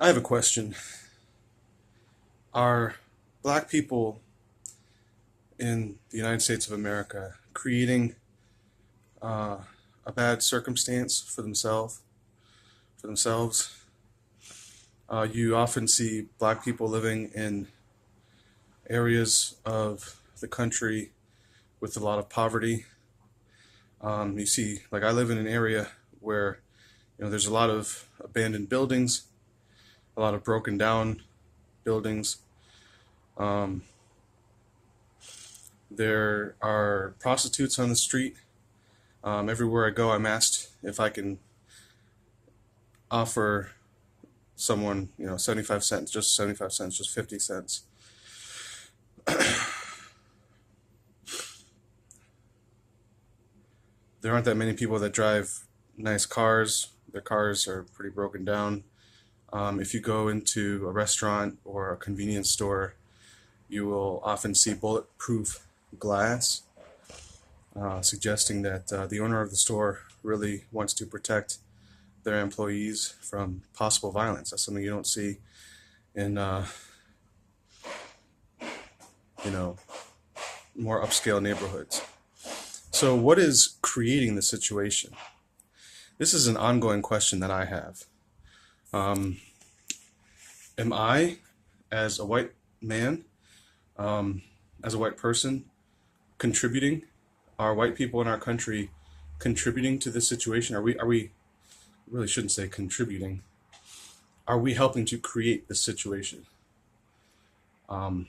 I have a question. Are black people in the United States of America creating uh, a bad circumstance for themselves? For themselves, you often see black people living in areas of the country with a lot of poverty. You see, like I live in an area where there's a lot of abandoned buildings, a lot of broken down buildings. Um, there are prostitutes on the street. Everywhere I go, I'm asked if I can offer someone, 75 cents, just 75 cents, just 50 cents. There aren't that many people that drive nice cars. Their cars are pretty broken down. If you go into a restaurant or a convenience store, you will often see bulletproof glass, suggesting that the owner of the store really wants to protect their employees from possible violence. That's something you don't see in, more upscale neighborhoods. So, what is creating the situation? This is an ongoing question that I have. Um, am I, as a white man, as a white person, contributing? Are white people in our country contributing to this situation? Are we really shouldn't say contributing. Are we helping to create this situation? Um,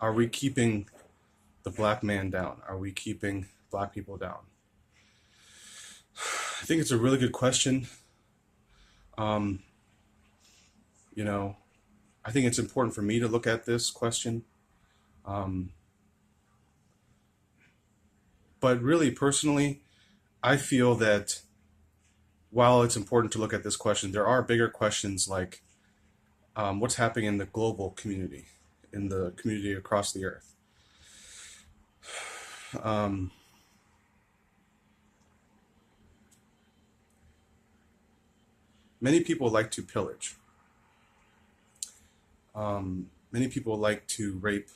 are we keeping the black man down? Are we keeping black people down? I think it's a really good question. Um, I think it's important for me to look at this question. Um, but really, personally, I feel that while it's important to look at this question, there are bigger questions like what's happening in the global community, in the community across the earth. Um, Many people like to pillage. Many people like to rape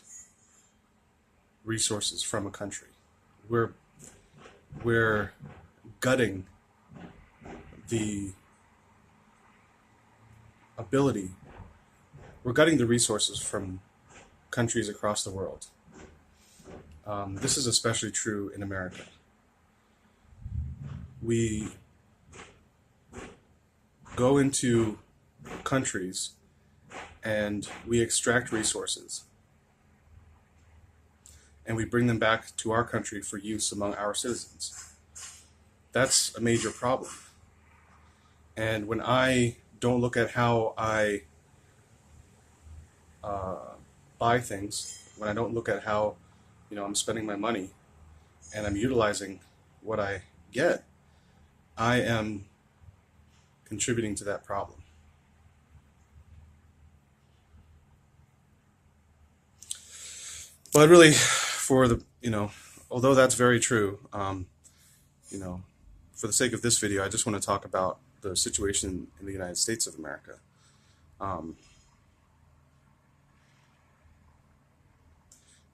resources from a country. We're we're gutting the ability. We're gutting the resources from countries across the world. This is especially true in America. We go into countries and we extract resources and we bring them back to our country for use among our citizens. That's a major problem. And when I don't look at how I buy things, when I don't look at how I'm spending my money and I'm utilizing what I get, I am contributing to that problem. But really, although that's very true, you know, for the sake of this video, I just want to talk about the situation in the United States of America. Um,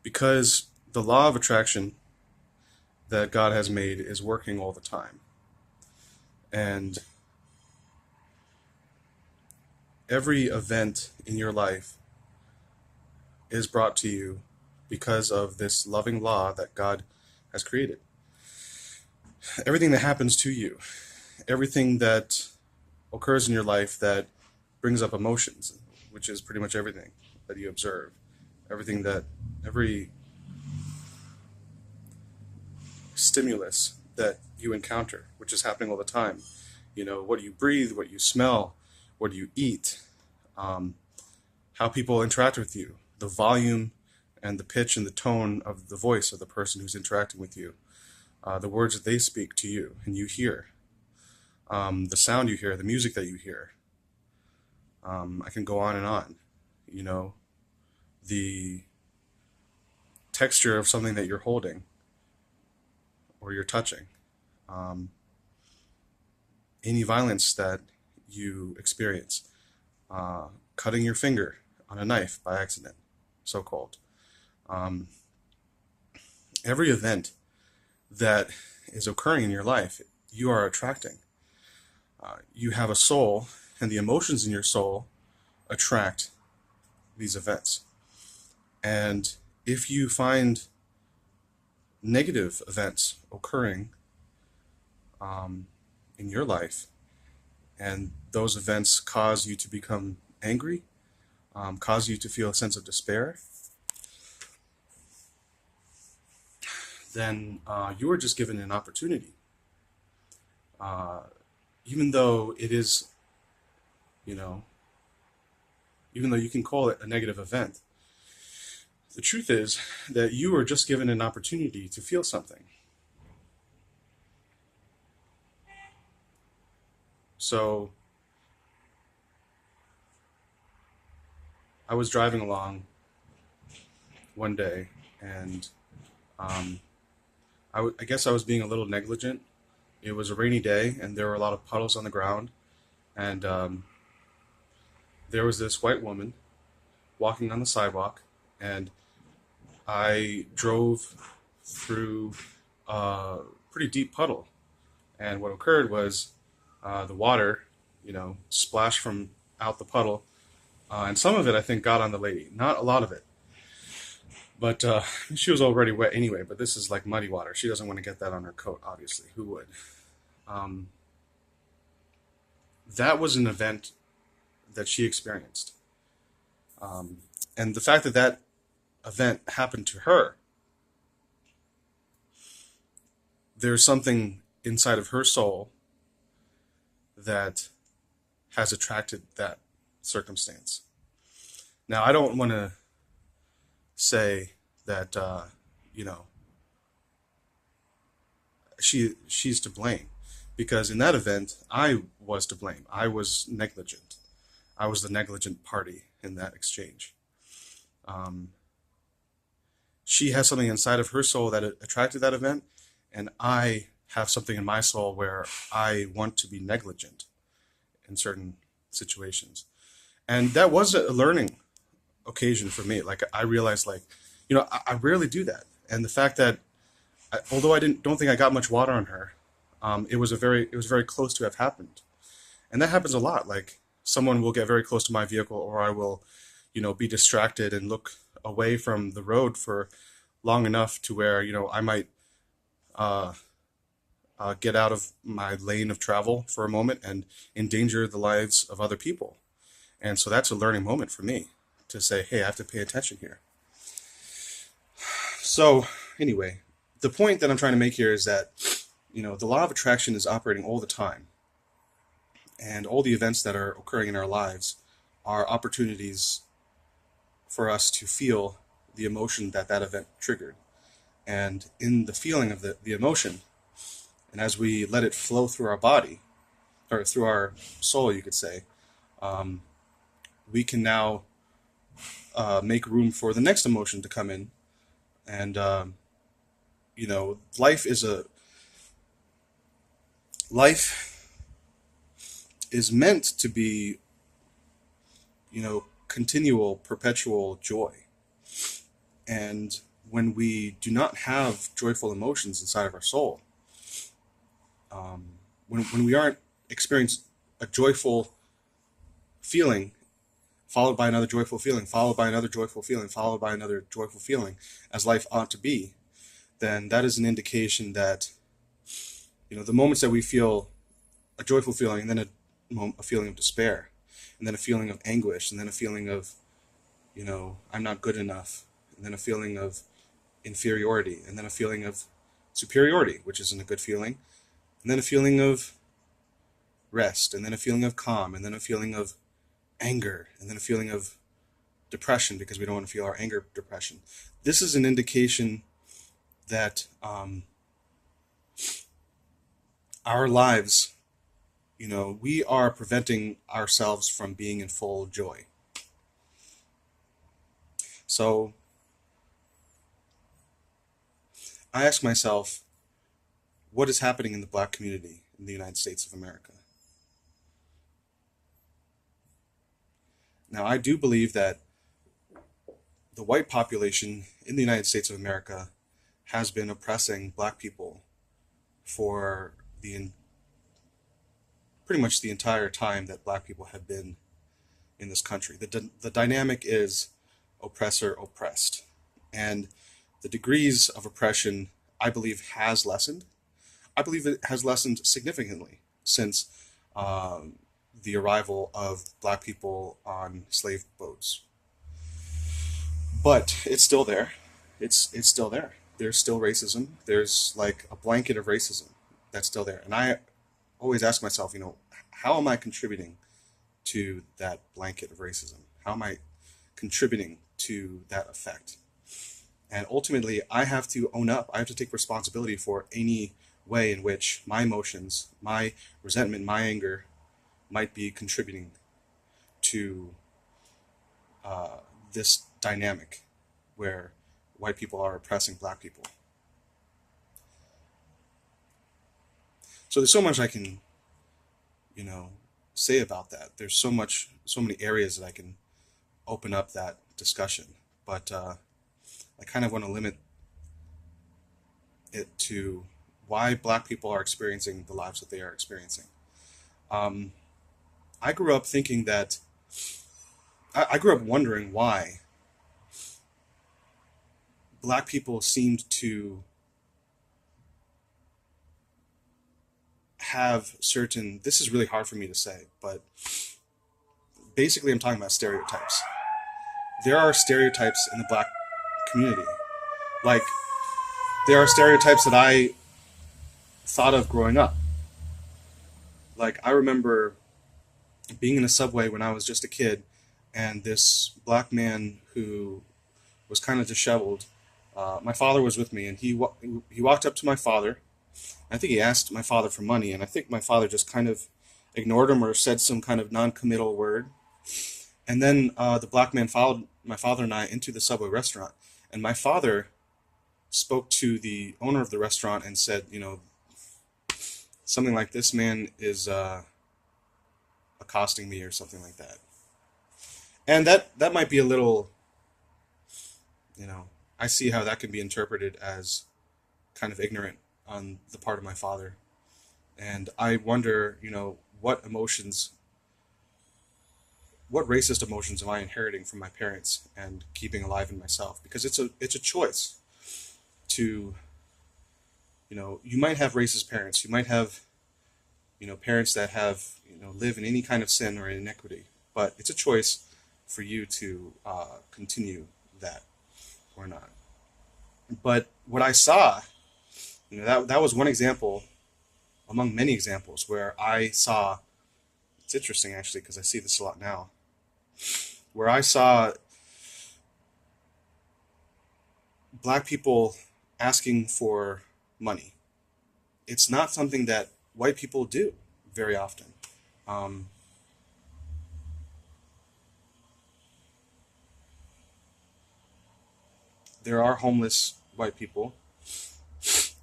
because the law of attraction that God has made is working all the time. And every event in your life is brought to you because of this loving law that God has created. Everything that happens to you, everything that occurs in your life that brings up emotions, which is pretty much everything that you observe, every stimulus that you encounter, which is happening all the time. What you breathe, what you smell, what you eat, how people interact with you, the volume and the pitch and the tone of the voice of the person who's interacting with you, the words that they speak to you and you hear, the sound you hear, the music that you hear. I can go on and on. The texture of something that you're holding or you're touching, any violence that you experience. cutting your finger on a knife by accident, so-called. Um, every event that is occurring in your life, you are attracting. You have a soul, and the emotions in your soul attract these events. And if you find negative events occurring in your life, and those events cause you to become angry, cause you to feel a sense of despair, then you are just given an opportunity. Even though it is, you know, even though you can call it a negative event, the truth is that you are just given an opportunity to feel something. So I was driving along one day, and I guess I was being a little negligent. It was a rainy day, and there were a lot of puddles on the ground, and there was this white woman walking on the sidewalk, and I drove through a pretty deep puddle. And what occurred was the water, splashed from out the puddle, and some of it I think got on the lady. Not a lot of it, but she was already wet anyway. But this is like muddy water. She doesn't want to get that on her coat, obviously. Who would? Um, that was an event that she experienced, and the fact that that event happened to her, there's something inside of her soul that has attracted that circumstance. Now, I don't want to say that she's to blame, because in that event I was to blame. I was negligent. I was the negligent party in that exchange. Um, she has something inside of her soul that attracted that event, and I have something in my soul where I want to be negligent in certain situations. And that was a learning occasion for me. Like, I realized, like, I rarely do that. And the fact that, although I don't think I got much water on her, it was very close to have happened. And that happens a lot. Like, someone will get very close to my vehicle, or I will, be distracted and look away from the road for long enough to where, I might uh, get out of my lane of travel for a moment and endanger the lives of other people. And so that's a learning moment for me to say, hey, I have to pay attention here. So anyway, the point that I'm trying to make here is that, the law of attraction is operating all the time. And all the events that are occurring in our lives are opportunities for us to feel the emotion that that event triggered. And in the feeling of the emotion, and as we let it flow through our body, or through our soul, you could say, we can now make room for the next emotion to come in. And, life is meant to be, continual, perpetual joy. And when we do not have joyful emotions inside of our soul, when we aren't experiencing a joyful feeling, followed by another joyful feeling, followed by another joyful feeling, followed by another joyful feeling, as life ought to be, then that is an indication that, the moments that we feel a joyful feeling, and then a feeling of despair, and then a feeling of anguish, and then a feeling of, I'm not good enough, and then a feeling of inferiority, and then a feeling of superiority, which isn't a good feeling, and then a feeling of rest, and then a feeling of calm, and then a feeling of anger, and then a feeling of depression, because we don't want to feel our anger, depression. This is an indication that our lives, we are preventing ourselves from being in full joy. So I ask myself, what is happening in the black community in the United States of America? Now, I do believe that the white population in the United States of America has been oppressing black people for pretty much the entire time that black people have been in this country. The dynamic is oppressor oppressed, and the degrees of oppression, I believe, has lessened. I believe it has lessened significantly since the arrival of black people on slave boats. But it's still there. It's still there. There's still racism. There's like a blanket of racism that's still there. And I always ask myself, how am I contributing to that blanket of racism? How am I contributing to that effect? And ultimately, I have to own up. I have to take responsibility for any way in which my emotions, my resentment, my anger might be contributing to this dynamic where white people are oppressing black people. So there's so much I can, say about that. There's so many areas that I can open up that discussion. But I kind of want to limit it to why black people are experiencing the lives that they are experiencing. I grew up thinking that, I grew up wondering why black people seemed to have certain, this is really hard for me to say, but basically I'm talking about stereotypes. There are stereotypes in the black community. Like, there are stereotypes that I thought of growing up. Like, I remember being in a subway when I was just a kid, and this black man who was kind of disheveled, my father was with me, and he walked up to my father. I think he asked my father for money, and I think my father just kind of ignored him or said some kind of non-committal word. And then the black man followed my father and I into the Subway restaurant, and my father spoke to the owner of the restaurant and said, something like, "This man is accosting me," or something like that. And that might be a little, I see how that can be interpreted as kind of ignorant on the part of my father. And I wonder, what racist emotions am I inheriting from my parents and keeping alive in myself? Because it's a choice to, you might have racist parents. You might have, parents that have, live in any kind of sin or iniquity. But it's a choice for you to continue that or not. But what I saw, that was one example among many examples where I saw, it's interesting actually because I see this a lot now, where I saw black people asking for money. It's not something that white people do very often. There are homeless white people.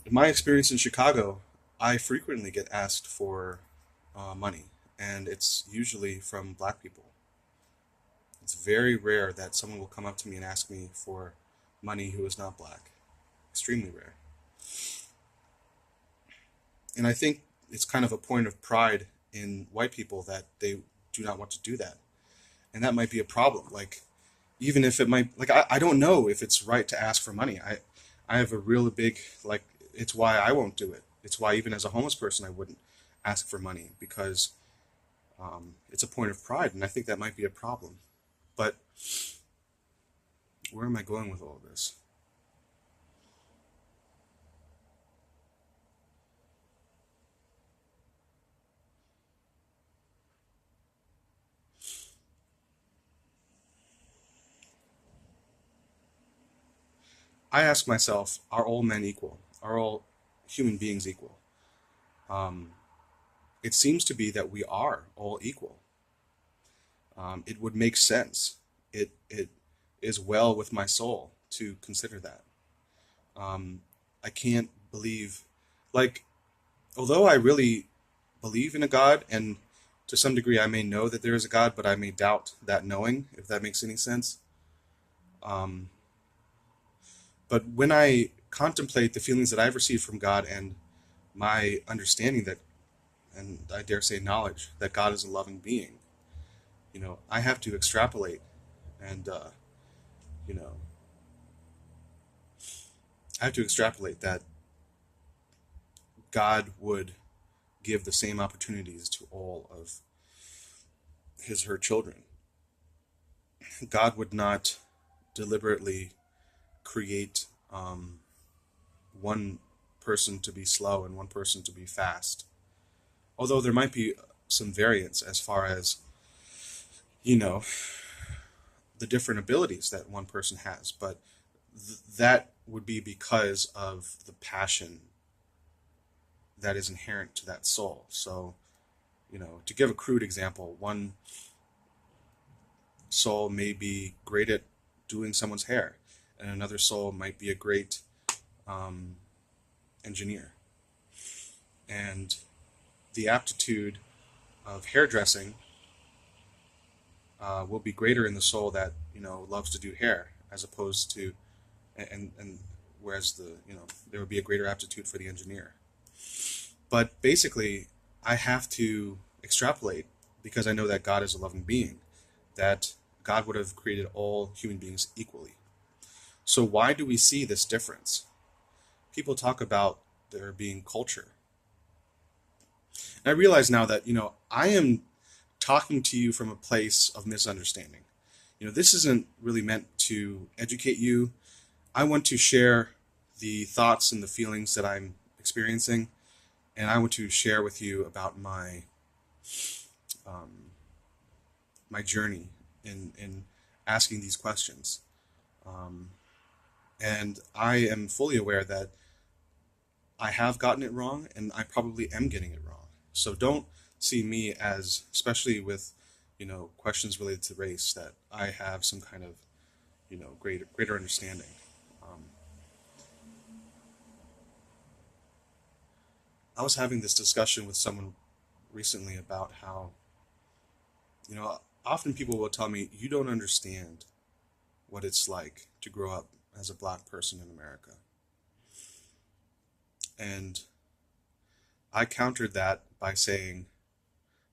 In my experience in Chicago, I frequently get asked for money, and it's usually from black people. It's very rare that someone will come up to me and ask me for money who is not black. Extremely rare. And I think it's kind of a point of pride in white people that they do not want to do that. And that might be a problem. Like, even if it might, like, I don't know if it's right to ask for money. I have a really big, like, it's why I won't do it. It's why even as a homeless person, I wouldn't ask for money, because it's a point of pride, and I think that might be a problem. But where am I going with all of this? I ask myself, are all men equal? Are all human beings equal? It seems to be that we are all equal. It would make sense. It is well with my soul to consider that. I can't believe, like, although I really believe in a God, and to some degree, I may know that there is a God, but I may doubt that knowing, if that makes any sense. But when I contemplate the feelings that I've received from God and my understanding that, and I dare say knowledge, that God is a loving being, I have to extrapolate and, I have to extrapolate that God would give the same opportunities to all of her children. God would not deliberately create one person to be slow and one person to be fast. Although there might be some variance as far as, the different abilities that one person has, but that would be because of the passion that is inherent to that soul. So, to give a crude example, one soul may be great at doing someone's hair, and another soul might be a great engineer. And the aptitude of hairdressing will be greater in the soul that loves to do hair, as opposed to, and whereas there would be a greater aptitude for the engineer. But basically, I have to extrapolate, because I know that God is a loving being, that God would have created all human beings equally. So why do we see this difference? People talk about there being culture. And I realize now that, I am talking to you from a place of misunderstanding. This isn't really meant to educate you. I want to share the thoughts and the feelings that I'm experiencing, and I want to share with you about my my journey in asking these questions. And I am fully aware that I have gotten it wrong, and I probably am getting it wrong. So don't see me as, especially with, questions related to race, that I have some kind of, greater understanding. I was having this discussion with someone recently about how, often people will tell me, you don't understand what it's like to grow up as a black person in America. And I countered that by saying,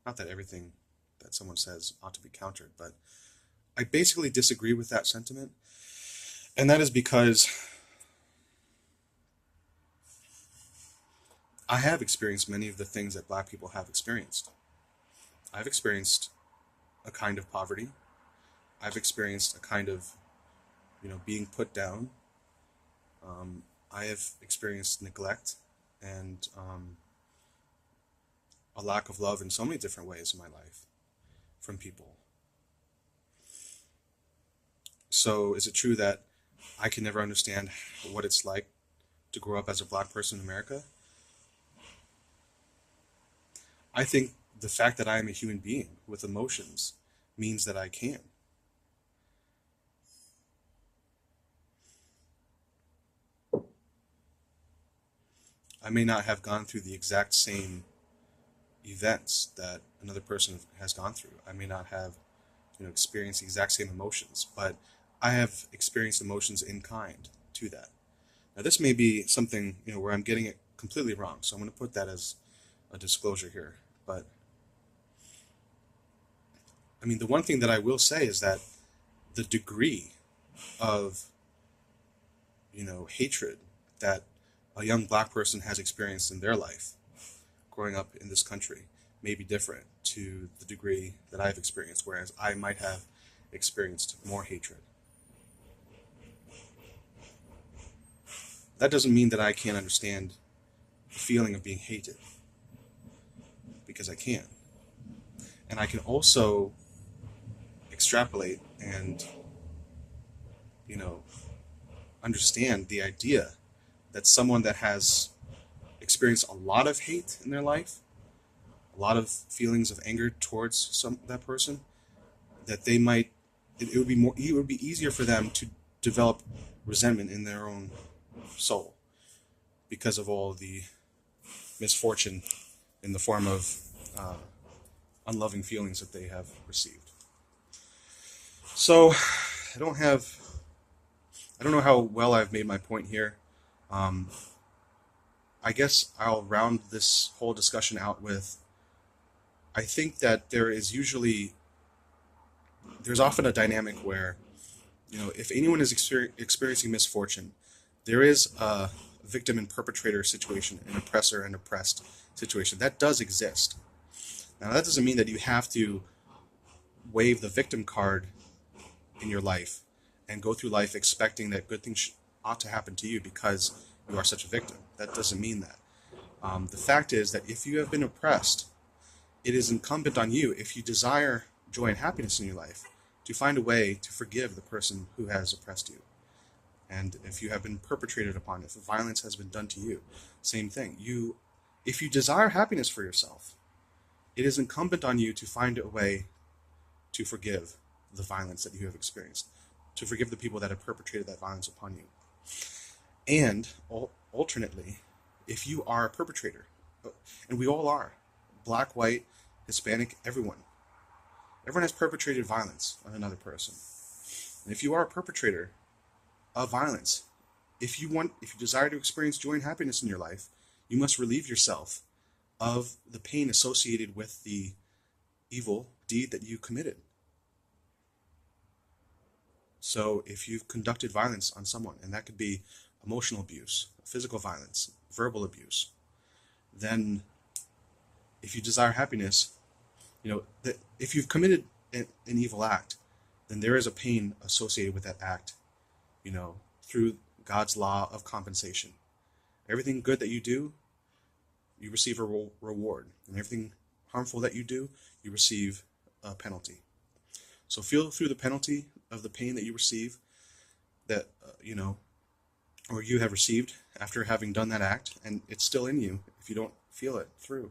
not that everything that someone says ought to be countered, but I basically disagree with that sentiment. And that is because I have experienced many of the things that black people have experienced. I've experienced a kind of poverty. I've experienced a kind of, being put down. I have experienced neglect and a lack of love in so many different ways in my life from people. So is it true that I can never understand what it's like to grow up as a black person in America? I think the fact that I am a human being with emotions means that I can. I may not have gone through the exact same events that another person has gone through. I may not have, experienced the exact same emotions, but I have experienced emotions in kind to that. Now, this may be something, where I'm getting it completely wrong, so I'm going to put that as a disclosure here. But, the one thing that I will say is that the degree of, hatred that a young black person has experienced in their life growing up in this country may be different to the degree that I've experienced, whereas I might have experienced more hatred. That doesn't mean that I can't understand the feeling of being hated, because I can. And I can also extrapolate and, understand the idea that someone that has experienced a lot of hate in their life, a lot of feelings of anger towards that person, that they might, it would be easier for them to develop resentment in their own soul because of all the misfortune in the form of unloving feelings that they have received. So I don't know how well I've made my point here. I guess I'll round this whole discussion out with, I think that there's often a dynamic where, if anyone is experiencing misfortune, there is a victim and perpetrator situation, an oppressor and oppressed situation. That does exist. Now, that doesn't mean that you have to wave the victim card in your life and go through life expecting that good things ought to happen to you because you are such a victim. That doesn't mean that. The fact is that if you have been oppressed, it is incumbent on you, if you desire joy and happiness in your life, to find a way to forgive the person who has oppressed you. And if you have been perpetrated upon, if violence has been done to you, same thing. If you desire happiness for yourself, it is incumbent on you to find a way to forgive the violence that you have experienced, to forgive the people that have perpetrated that violence upon you. And alternately, if you are a perpetrator, and we all are, black, white, Hispanic, everyone has perpetrated violence on another person. And if you are a perpetrator of violence, if you desire to experience joy and happiness in your life, you must relieve yourself of the pain associated with the evil deed that you committed. So if you've conducted violence on someone, and that could be emotional abuse, physical violence, verbal abuse, then if you desire happiness, if you've committed an evil act, then there is a pain associated with that act, through God's law of compensation. Everything good that you do, you receive a reward. And everything harmful that you do, you receive a penalty. So feel through the penalty of the pain that you receive, that, or you have received after having done that act, and it's still in you if you don't feel it through.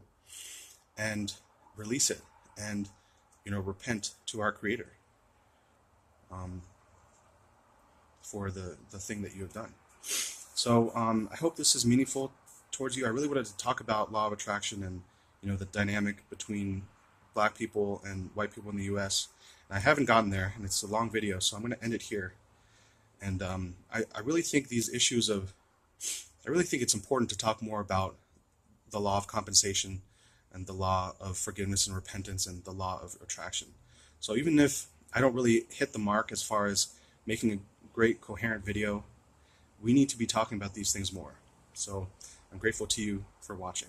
And release it, and, repent to our Creator for the thing that you have done. So I hope this is meaningful towards you. I really wanted to talk about law of attraction and, the dynamic between black people and white people in the U.S. And I haven't gotten there, and it's a long video, so I'm going to end it here. And I really think I really think it's important to talk more about the law of compensation and the law of forgiveness and repentance and the law of attraction. So even if I don't really hit the mark as far as making a great coherent video, we need to be talking about these things more. So I'm grateful to you for watching.